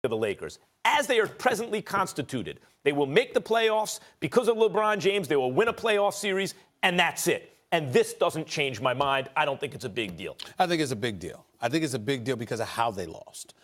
to the Lakers. As they are presently constituted, they will make the playoffs because of LeBron James. They will win a playoff series, and that's it. And this doesn't change my mind. I don't think it's a big deal. I think it's a big deal. I think it's a big deal because of how they lost.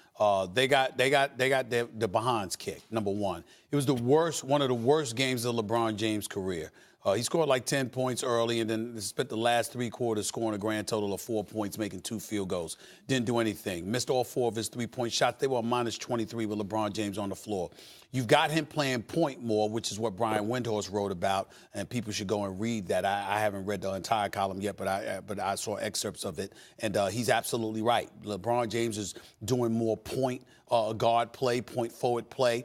They got their behinds kicked, number one. It was one of the worst games of LeBron James' career. He scored like 10 points early and then spent the last 3 quarters scoring a grand total of 4 points, making 2 field goals. Didn't do anything. Missed all 4 of his 3-point shots. They were minus 23 with LeBron James on the floor. You've got him playing point more, which is what Brian Windhorst wrote about, and people should go and read that. I haven't read the entire column yet, but I saw excerpts of it, and he's absolutely right. LeBron James is doing more point guard play, point forward play,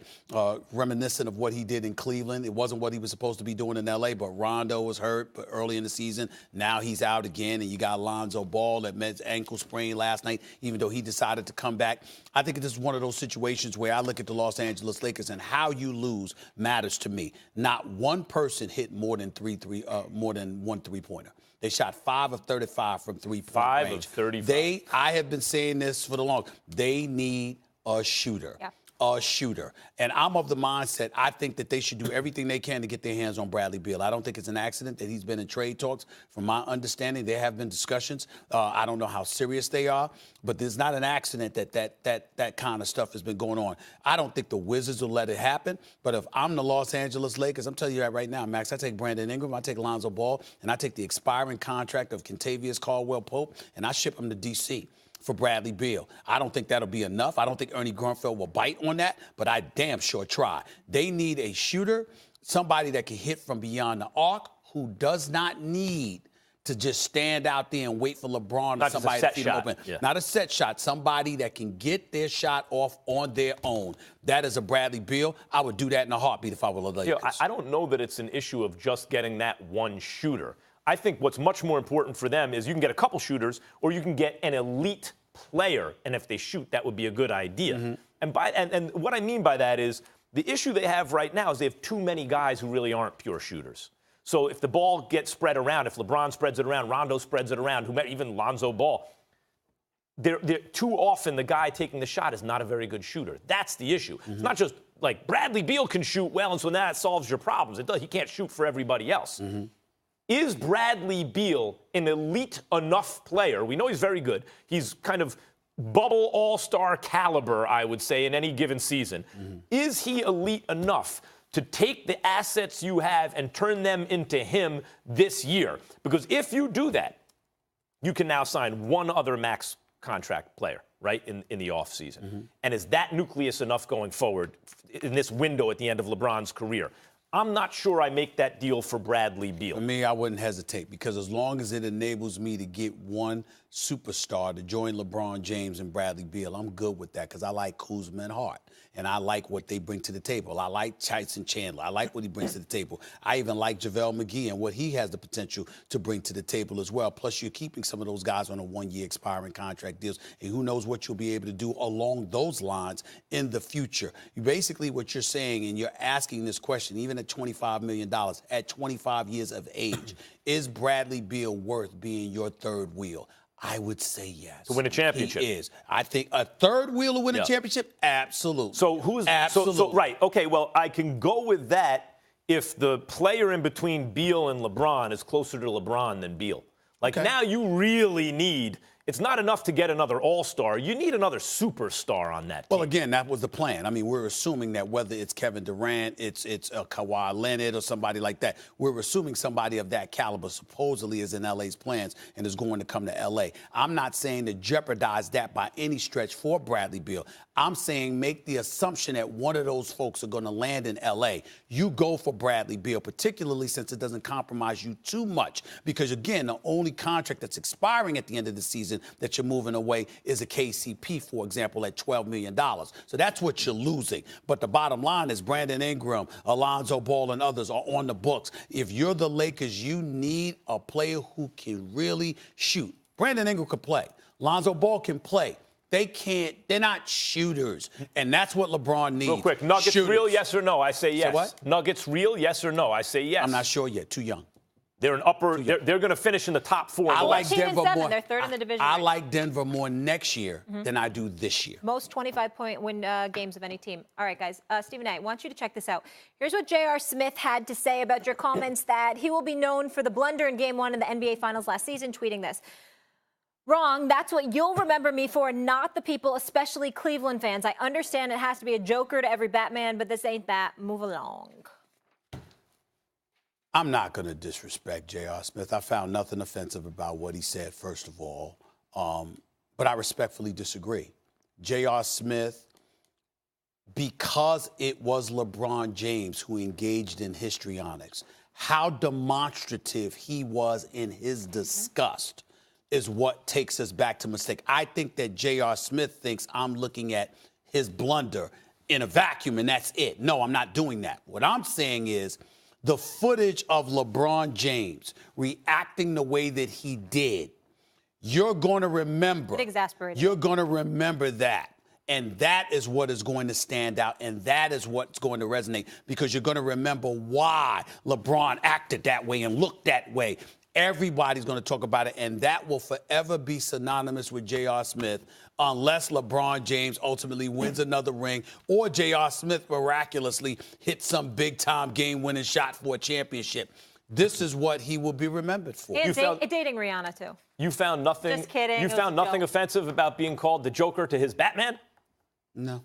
reminiscent of what he did in Cleveland. It wasn't what he was supposed to be doing in L.A., but Rondo was hurt early in the season. Now he's out again, and you got Lonzo Ball that met ankle sprain last night, even though he decided to come back. I think this is one of those situations where I look at the Los Angeles Lakers, and how you lose matters to me. Not one person hit more than one three-pointer. They shot 5 of 35 from three-point range. 5 of 35. I have been saying this for the long. They need a shooter. Yeah. A shooter. And I'm of the mindset, I think that they should do everything they can to get their hands on Bradley Beal. I don't think it's an accident that he's been in trade talks. From my understanding, there have been discussions. I don't know how serious they are, but there's not an accident that kind of stuff has been going on. I don't think the Wizards will let it happen, but if I'm the Los Angeles Lakers, I'm telling you that right now, Max, I take Brandon Ingram, I take Lonzo Ball, and I take the expiring contract of Kentavious Caldwell-Pope, and I ship them to D.C. for Bradley Beal. I don't think that'll be enough. I don't think Ernie Grunfeld will bite on that, but I damn sure try. They need a shooter, somebody that can hit from beyond the arc, who does not need to just stand out there and wait for LeBron or somebody to feed him open. Yeah. Not a set shot, somebody that can get their shot off on their own. That is a Bradley Beal. I would do that in a heartbeat if I were the Lakers. You know, I don't know that it's an issue of just getting that one shooter. I think what's much more important for them is you can get a couple shooters or you can get an elite player, and if they shoot, that would be a good idea. Mm-hmm. And what I mean by that is the issue they have right now is they have too many guys who really aren't pure shooters. So if the ball gets spread around, if LeBron spreads it around, Rondo spreads it around, even Lonzo Ball, they're too often the guy taking the shot is not a very good shooter. That's the issue. Mm-hmm. It's not just like Bradley Beal can shoot well, and so that solves your problems. He can't shoot for everybody else. Mm-hmm. Is Bradley Beal an elite enough player? We know he's very good. He's kind of bubble all-star caliber, I would say, in any given season. Mm-hmm. Is he elite enough to take the assets you have and turn them into him this year? Because if you do that, you can now sign one other max contract player, right, in the offseason. Mm-hmm. And is that nucleus enough going forward in this window at the end of LeBron's career? I'm not sure I make that deal for Bradley Beal. For me, I wouldn't hesitate because as long as it enables me to get one superstar to join LeBron James and Bradley Beal, I'm good with that because I like Kuzma and Hart, and I like what they bring to the table. I like Tyson Chandler. I like what he brings to the table. I even like JaVale McGee and what he has the potential to bring to the table as well. Plus, you're keeping some of those guys on a one-year expiring contract deals, and who knows what you'll be able to do along those lines in the future. Basically, what you're saying, and you're asking this question, even at $25 million, at 25 years of age, is Bradley Beal worth being your third wheel? I would say yes. To win a championship. He is. I think a third wheel to win a championship? Absolutely. So who's absolutely. So right. Okay, well, I can go with that if the player in between Beal and LeBron is closer to LeBron than Beal. Like now you really need, it's not enough to get another all-star. You need another superstar on that team. Well, again, that was the plan. I mean, we're assuming that whether it's Kevin Durant, it's Kawhi Leonard or somebody like that, we're assuming somebody of that caliber supposedly is in L.A.'s plans and is going to come to L.A. I'm not saying to jeopardize that by any stretch for Bradley Beal. I'm saying make the assumption that one of those folks are going to land in L.A. You go for Bradley Beal, particularly since it doesn't compromise you too much. Because, again, the only contract that's expiring at the end of the season that you're moving away is a KCP, for example, at $12 million. So that's what you're losing. But the bottom line is Brandon Ingram, Lonzo Ball, and others are on the books. If you're the Lakers, you need a player who can really shoot. Brandon Ingram can play. Lonzo Ball can play. They're not shooters. And that's what LeBron needs. Real quick, Nuggets shooters. Real, yes or no? I say yes. Say what? Nuggets real, yes or no? I say yes. I'm not sure yet. Too young. They're an upper. They're going to finish in the top 4. I like Denver more. They're third in the division. I like Denver more next year than I do this year. Most 25-point win games of any team. All right, guys. Stephen A., I want you to check this out. Here's what J.R. Smith had to say about your comments that he will be known for the blunder in Game 1 in the NBA Finals last season, tweeting this. Wrong. That's what you'll remember me for, not the people, especially Cleveland fans. I understand it has to be a joker to every Batman, but this ain't that. Move along. I'm not going to disrespect J.R. Smith. I found nothing offensive about what he said, first of all. But I respectfully disagree. J.R. Smith, because it was LeBron James who engaged in histrionics, how demonstrative he was in his disgust is what takes us back to mistake. I think that J.R. Smith thinks I'm looking at his blunder in a vacuum and that's it. No, I'm not doing that. What I'm saying is, the footage of LeBron James reacting the way that he did, you're going to remember. Exasperating. You're going to remember that. And that is what is going to stand out, and that is what's going to resonate, because you're going to remember why LeBron acted that way and looked that way. Everybody's going to talk about it, and that will forever be synonymous with J.R. Smith unless LeBron James ultimately wins another ring or J.R. Smith miraculously hits some big-time game-winning shot for a championship. This is what he will be remembered for. And dating Rihanna, too. You found nothing. Just kidding. You found nothing offensive about being called the Joker to his Batman? No.